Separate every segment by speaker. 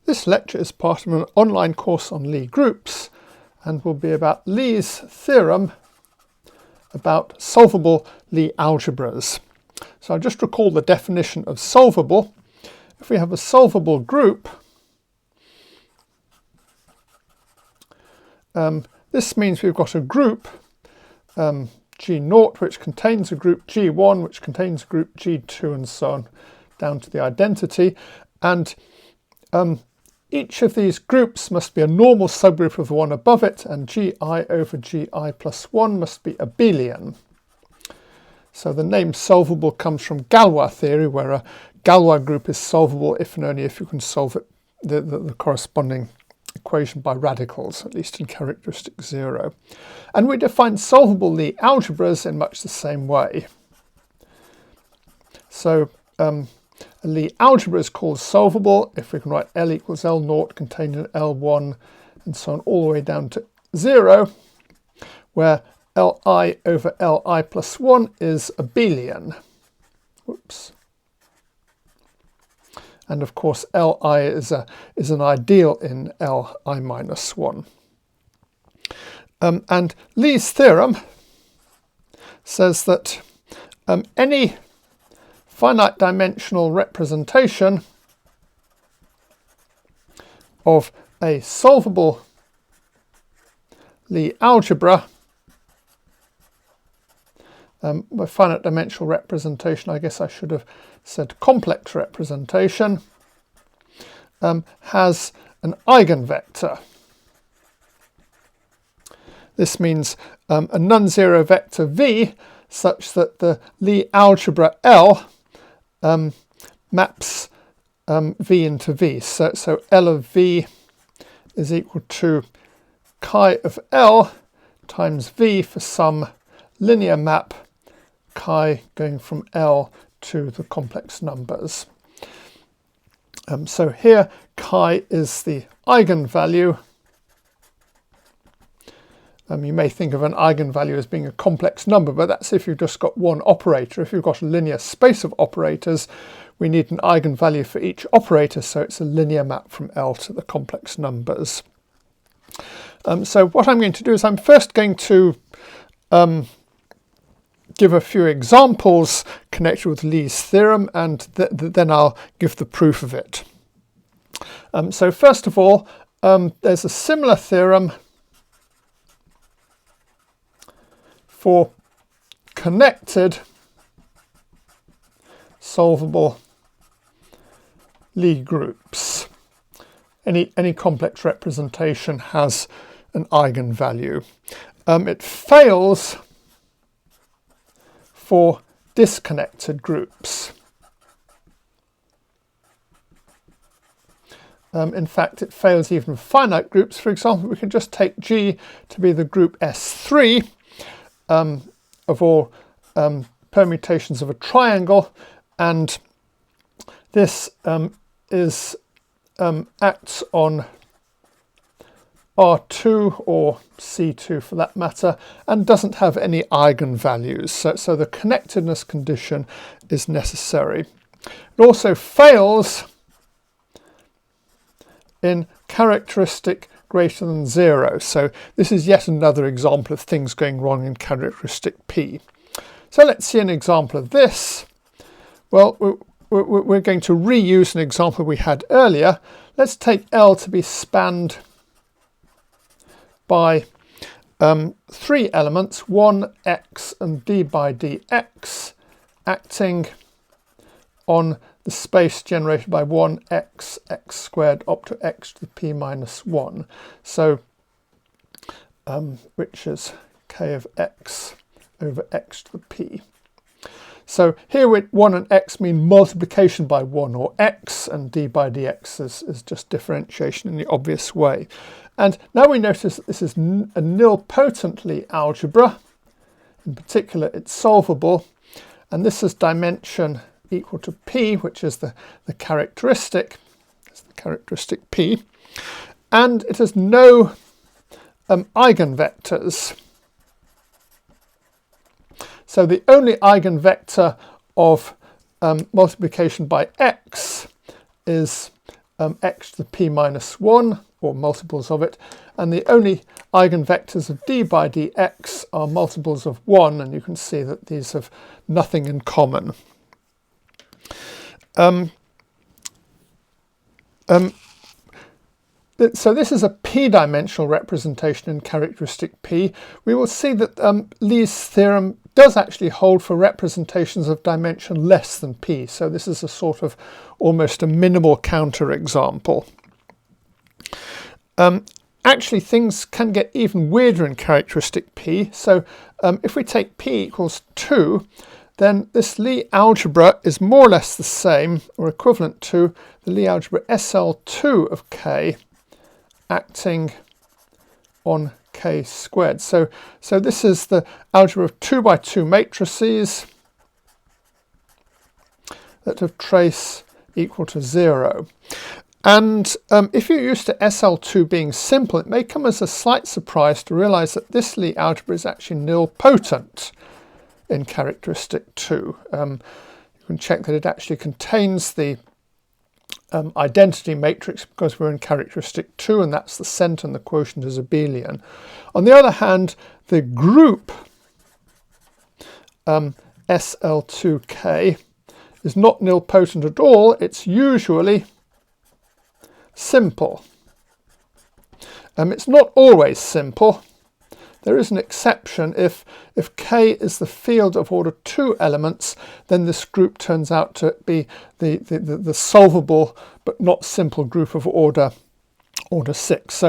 Speaker 1: This lecture is part of an online course on Lie groups and will be about Lie's theorem about solvable Lie algebras. So I'll just recall the definition of solvable. If we have a solvable group, this means we've got a group G0 which contains a group G1 which contains a group G2 and so on down to the identity, and each of these groups must be a normal subgroup of the one above it, and Gi over Gi plus 1 must be abelian. So the name solvable comes from Galois theory, where a Galois group is solvable if and only if you can solve it, the corresponding equation by radicals, at least in characteristic 0. And we define solvable Lie algebras in much the same way. So a Lie algebra is called solvable if we can write L equals L0 contained in L1 and so on all the way down to 0, where Li over Li plus 1 is abelian. Whoops. And of course Li is an ideal in Li minus 1. And Lie's theorem says that any finite dimensional representation of a solvable Lie algebra, by finite dimensional representation I guess I should have said complex representation, has an eigenvector. This means a non-zero vector v such that the Lie algebra L maps v into v. So L of v is equal to chi of L times v for some linear map chi going from L to the complex numbers. So here chi is the eigenvalue. You may think of an eigenvalue as being a complex number, but that's if you've just got one operator. If you've got a linear space of operators, we need an eigenvalue for each operator, so it's a linear map from L to the complex numbers. So what I'm going to do is I'm first going to give a few examples connected with Lie's theorem, and then I'll give the proof of it. So first of all, there's a similar theorem for connected solvable Lie groups. Any complex representation has an eigenvalue. It fails for disconnected groups. In fact, it fails even for finite groups. For example, we can just take G to be the group S3 of all permutations of a triangle, and this acts on R2 or C2 for that matter, and doesn't have any eigenvalues. So the connectedness condition is necessary. It also fails in characteristic greater than 0. So this is yet another example of things going wrong in characteristic P. So let's see an example of this. Well, we're going to reuse an example we had earlier. Let's take L to be spanned by 3 elements, 1, x, and d by dx, acting on the space generated by 1x, x squared up to x to the p minus 1. So, which is k of x over x to the p. So here with 1 and x mean multiplication by 1 or x, and d by dx is just differentiation in the obvious way. And now we notice that this is a nilpotent Lie algebra. In particular, it's solvable, and this is dimension equal to p, which is the characteristic. It's the characteristic p, and it has no eigenvectors. So the only eigenvector of multiplication by x is x to the p minus 1, or multiples of it, and the only eigenvectors of d by dx are multiples of 1, and you can see that these have nothing in common. So this is a p-dimensional representation in characteristic P. We will see that Lee's theorem does actually hold for representations of dimension less than P. So this is a sort of almost a minimal counterexample. Actually, things can get even weirder in characteristic P. So if we take P equals 2, then this Lie algebra is more or less the same or equivalent to the Lie algebra SL2 of K acting on K squared. So this is the algebra of 2 by 2 matrices that have trace equal to 0. And if you're used to SL2 being simple, it may come as a slight surprise to realize that this Lie algebra is actually nilpotent in characteristic 2. You can check that it actually contains the identity matrix because we're in characteristic 2, and that's the centre and the quotient is abelian. On the other hand, the group SL2K is not nilpotent at all. It's usually simple. It's not always simple. There is an exception. If K is the field of order 2 elements, then this group turns out to be the solvable but not simple group of order 6.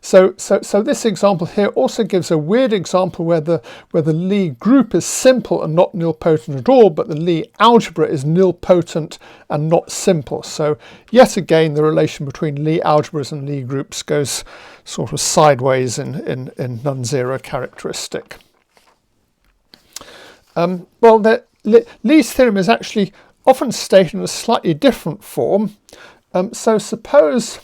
Speaker 1: So this example here also gives a weird example where the Lie group is simple and not nilpotent at all, but the Lie algebra is nilpotent and not simple. So yet again, the relation between Lie algebras and Lie groups goes sort of sideways in non-zero characteristic. Lie's theorem is actually often stated in a slightly different form. So suppose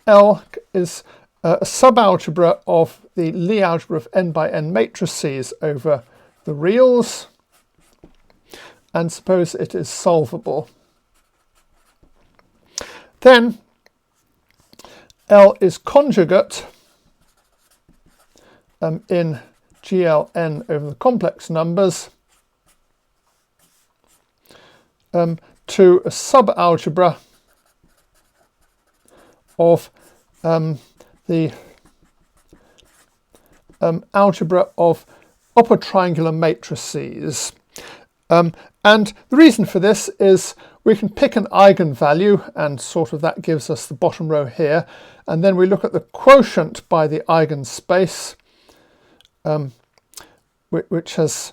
Speaker 1: L is a subalgebra of the Lie algebra of n by n matrices over the reals, and suppose it is solvable. Then L is conjugate in GLn over the complex numbers to a subalgebra of the algebra of upper triangular matrices. And the reason for this is we can pick an eigenvalue, and sort of that gives us the bottom row here, and then we look at the quotient by the eigenspace, which has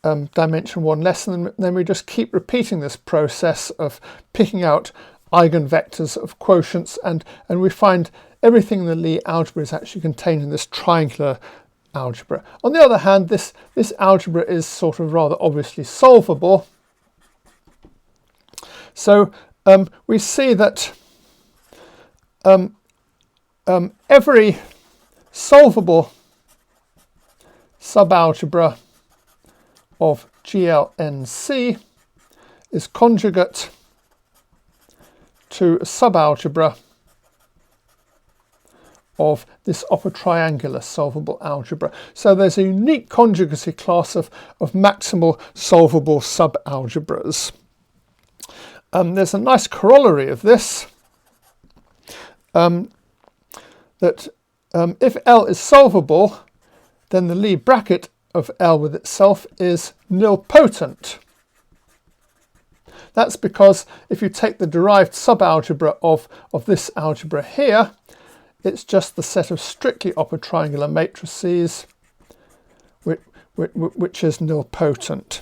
Speaker 1: dimension 1 less than, then we just keep repeating this process of picking out eigenvectors of quotients, and we find everything in the Lie algebra is actually contained in this triangular algebra. On the other hand, this algebra is sort of rather obviously solvable. So we see that every solvable subalgebra of GLnC is conjugate to a subalgebra of this upper triangular solvable algebra. So there's a unique conjugacy class of maximal solvable subalgebras. There's a nice corollary of this, that if L is solvable, then the Lie bracket of L with itself is nilpotent. That's because if you take the derived subalgebra of this algebra here, it's just the set of strictly upper triangular matrices which is nilpotent.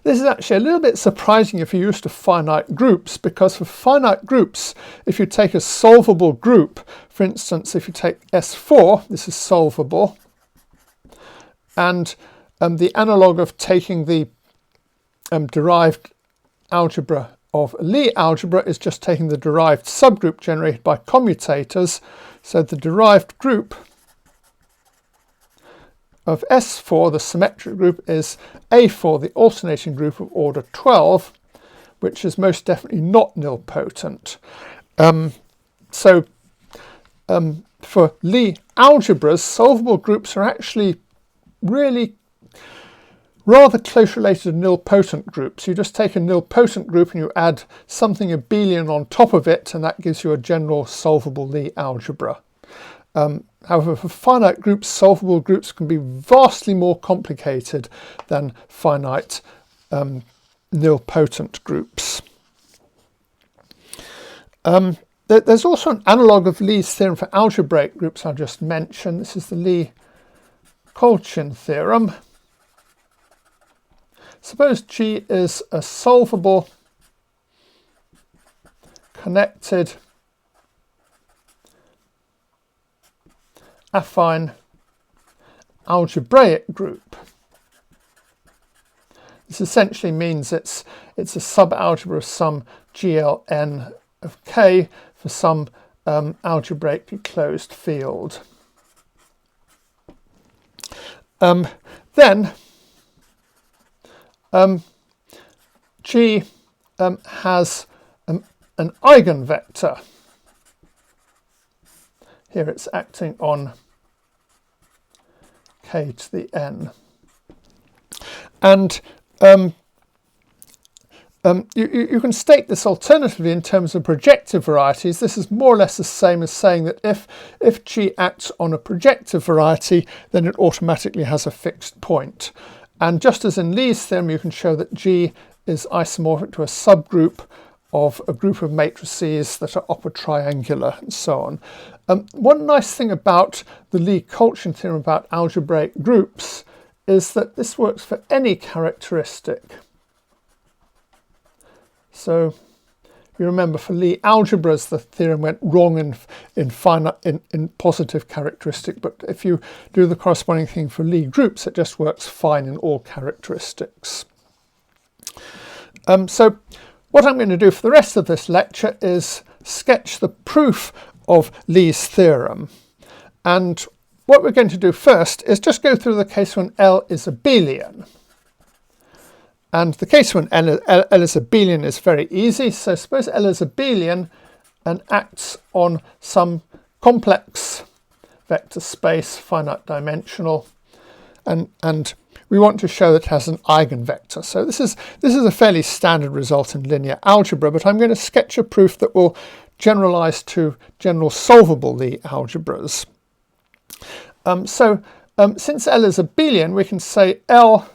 Speaker 1: This is actually a little bit surprising if you're used to finite groups, because for finite groups, if you take a solvable group, for instance, if you take S4, this is solvable, and the analogue of taking the derived algebra of Lie algebra is just taking the derived subgroup generated by commutators. So the derived group of S4, the symmetric group, is A4, the alternating group of order 12, which is most definitely not nilpotent. For Lie algebras, solvable groups are actually really rather close related to nilpotent groups. You just take a nilpotent group and you add something abelian on top of it, and that gives you a general solvable Lie algebra. However, for finite groups, solvable groups can be vastly more complicated than finite nilpotent groups. There's also an analogue of Lie's theorem for algebraic groups I'll just mention. This is the Lie-Kolchin theorem. Suppose G is a solvable, connected, affine algebraic group. This essentially means it's a subalgebra of some GLN of K for some algebraically closed field. Then G has an eigenvector. Here it's acting on K to the N. And you can state this alternatively in terms of projective varieties. This is more or less the same as saying that if G acts on a projective variety, then it automatically has a fixed point. And just as in Lie's theorem, you can show that G is isomorphic to a subgroup of a group of matrices that are upper triangular, and so on. One nice thing about the Lie-Kolchin theorem about algebraic groups is that this works for any characteristic. So you remember for Lie algebras, the theorem went wrong in positive characteristic, but if you do the corresponding thing for Lie groups, it just works fine in all characteristics. So what I'm going to do for the rest of this lecture is sketch the proof of Lie's theorem. And what we're going to do first is just go through the case when L is abelian. And the case when L is abelian is very easy. So suppose L is abelian and acts on some complex vector space, finite dimensional, and we want to show that it has an eigenvector. So this is a fairly standard result in linear algebra, but I'm going to sketch a proof that will generalize to general solvable Lie algebras. Since L is abelian, we can say L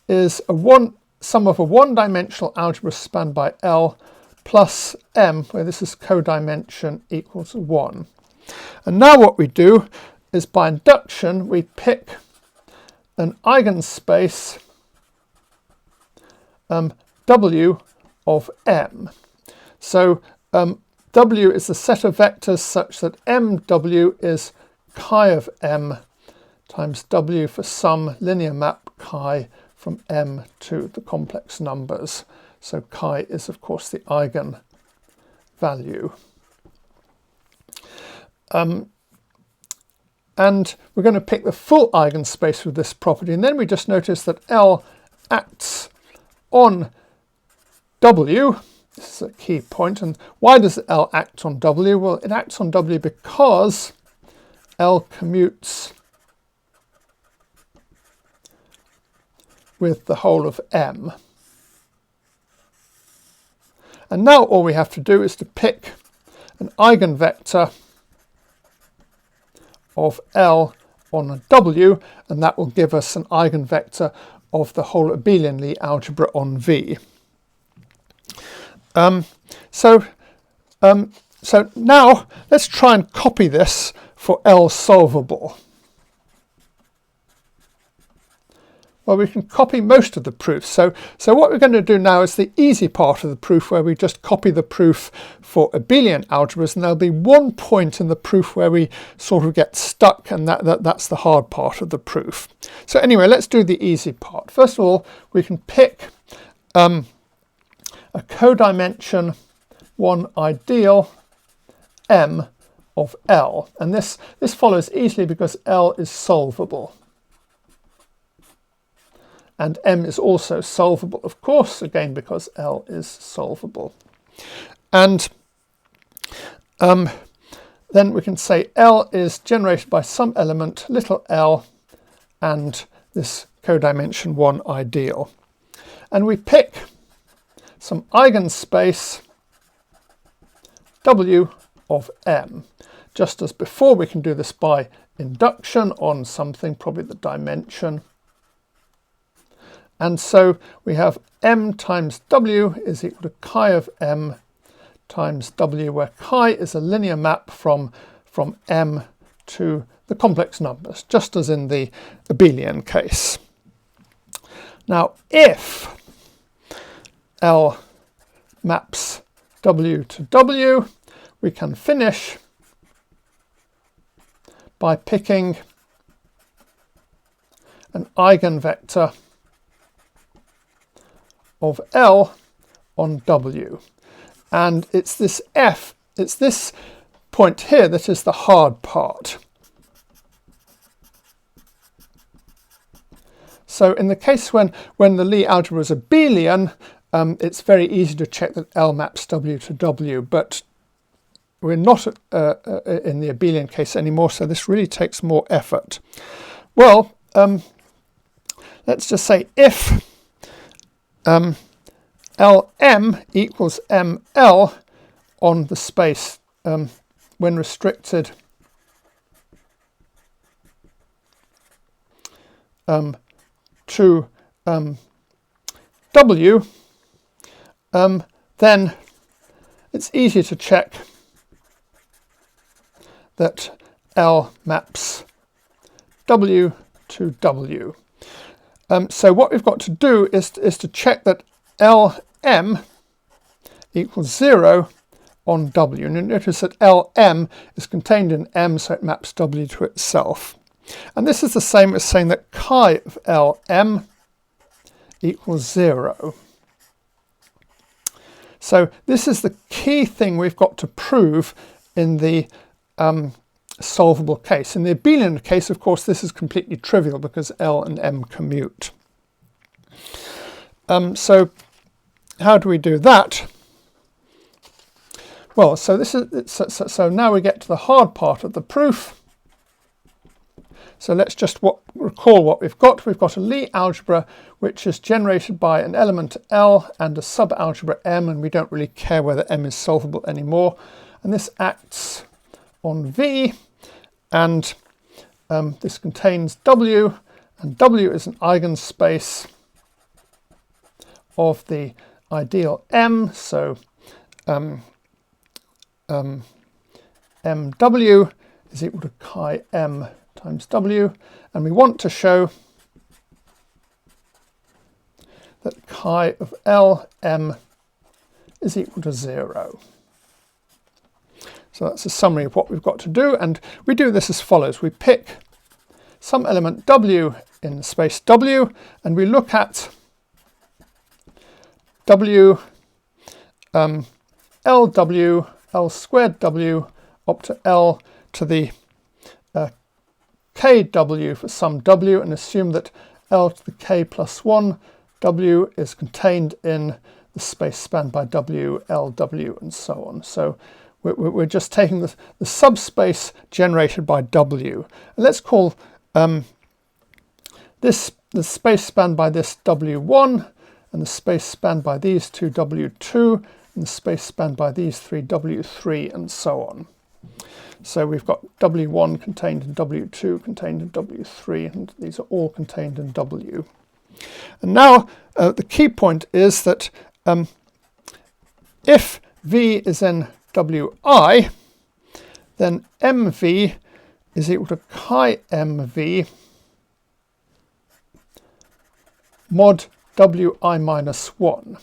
Speaker 1: is sum of a one-dimensional algebra spanned by L plus M, where this is codimension equals 1. And now what we do is by induction we pick an eigenspace W of M. So W is the set of vectors such that MW is chi of M times W for some linear map chi from M to the complex numbers. So chi is of course the eigenvalue. And we're going to pick the full eigenspace with this property, and then we just notice that L acts on W. This is a key point. And why does L act on W? Well, it acts on W because L commutes with the whole of M. And now all we have to do is to pick an eigenvector of L on a W, and that will give us an eigenvector of the whole abelian Lie algebra on V. So now let's try and copy this for L solvable. Well, we can copy most of the proof. So what we're going to do now is the easy part of the proof, where we just copy the proof for abelian algebras, and there'll be one point in the proof where we sort of get stuck, and that's the hard part of the proof. So anyway, let's do the easy part. First of all, we can pick a codimension 1 ideal M of L, and this follows easily because L is solvable. and M is also solvable, of course, again because L is solvable. And then we can say L is generated by some element, little l, and this codimension 1 ideal. And we pick some eigenspace W of M. Just as before, we can do this by induction on something, probably the dimension. And so we have M times W is equal to chi of M times W, where chi is a linear map from M to the complex numbers, just as in the abelian case. Now, if L maps W to W, we can finish by picking an eigenvector of L on W. And it's this F, it's this point here that is the hard part. So in the case when the Lie algebra is abelian, it's very easy to check that L maps W to W, but we're not in the abelian case anymore, so this really takes more effort. Well, let's just say if Lm equals Ml on the space when restricted to W, then it's easy to check that L maps W to W. So what we've got to do is to check that Lm equals 0 on W. And you notice that Lm is contained in M, so it maps W to itself. And this is the same as saying that chi of Lm equals 0. So this is the key thing we've got to prove in the solvable case. In the abelian case, of course, this is completely trivial because L and M commute. So how do we do that? Well, so this is so now we get to the hard part of the proof. So let's just recall what we've got. We've got a Lie algebra which is generated by an element L and a subalgebra M, and we don't really care whether M is solvable anymore. And this acts on V, and this contains W, and W is an eigenspace of the ideal M, so MW is equal to chi M times W, and we want to show that chi of Lm is equal to 0. So that's a summary of what we've got to do, and we do this as follows. We pick some element W in space W, and we look at W, LW, L squared W, up to L to the kW for some W, and assume that L to the k plus 1 W is contained in the space spanned by W, LW, and so on. So we're just taking the subspace generated by W. And let's call this the space spanned by this W1, and the space spanned by these two W2, and the space spanned by these three W3, and so on. So we've got W1 contained in W2, contained in W3, and these are all contained in W. And now the key point is that if V is in Wi, then MV is equal to chi MV mod Wi minus 1.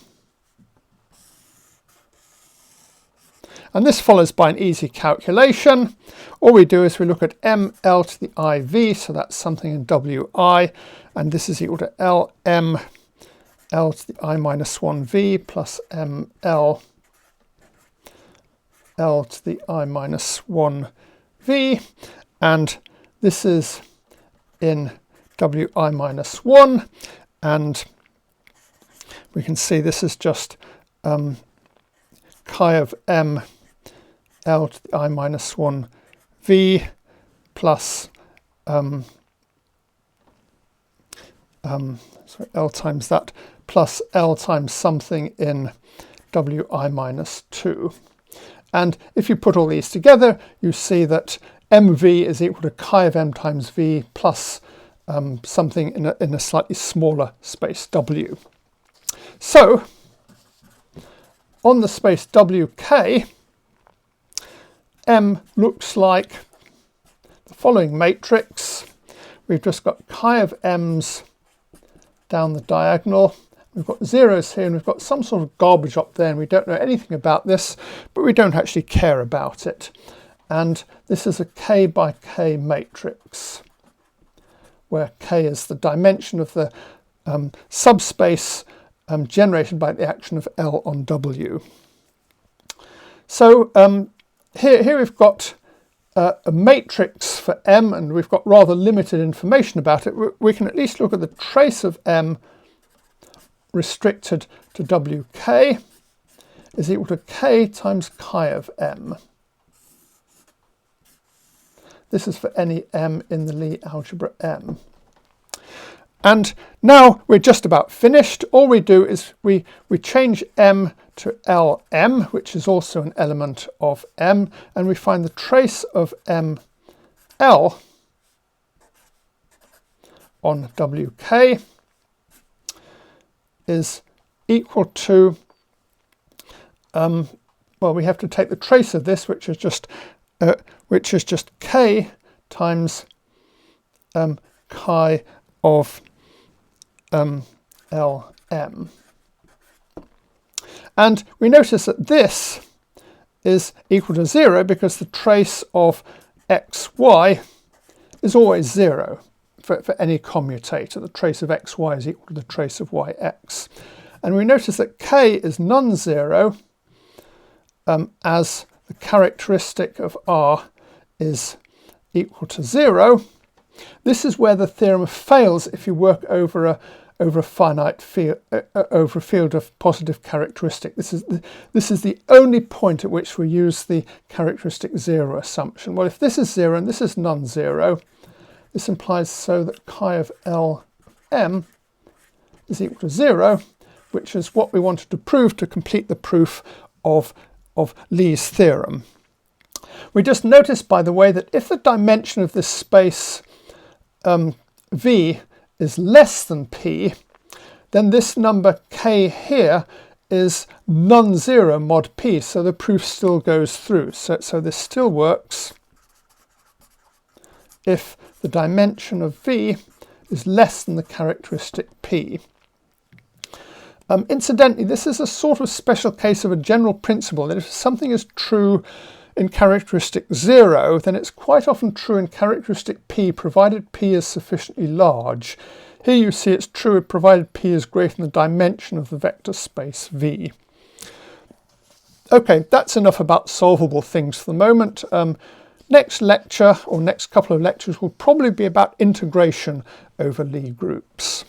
Speaker 1: And this follows by an easy calculation. All we do is we look at ML to the IV, so that's something in Wi, and this is equal to LM L to the I minus 1V plus ML L to the I minus 1V, and this is in Wi minus 1, and we can see this is just chi of m L to the I minus 1 V plus L times that plus L times something in Wi minus 2. And if you put all these together, you see that mv is equal to chi of m times v plus something in a slightly smaller space W. So, on the space WK, M looks like the following matrix. We've just got chi of m's down the diagonal. We've got zeros here, and we've got some sort of garbage up there, and we don't know anything about this, but we don't actually care about it. And this is a k by k matrix, where k is the dimension of the subspace generated by the action of L on W. So here we've got a matrix for M, and we've got rather limited information about it. We can at least look at the trace of M restricted to WK is equal to k times chi of M. This is for any M in the Lie algebra M. And now we're just about finished. All we do is we change M to Lm, which is also an element of M, and we find the trace of ML on WK is equal to, well, we have to take the trace of this, which is just k times chi of Lm. And we notice that this is equal to 0 because the trace of xy is always 0 for any commutator. The trace of xy is equal to the trace of yx. And we notice that k is non-zero as the characteristic of R is equal to 0. This is where the theorem fails if you work over a finite field, over a field of positive characteristic. This is the only point at which we use the characteristic 0 assumption. Well, if this is 0 and this is non-zero, this implies so that chi of Lm is equal to 0, which is what we wanted to prove to complete the proof of Lie's theorem. We just noticed, by the way, that if the dimension of this space V is less than P, then this number k here is non-zero mod P, so the proof still goes through. So this still works if the dimension of V is less than the characteristic P. Incidentally, this is a sort of special case of a general principle that if something is true in characteristic 0, then it's quite often true in characteristic P, provided P is sufficiently large. Here you see it's true provided P is greater than the dimension of the vector space V. Okay, that's enough about solvable things for the moment. Next lecture, or next couple of lectures, will probably be about integration over Lie groups.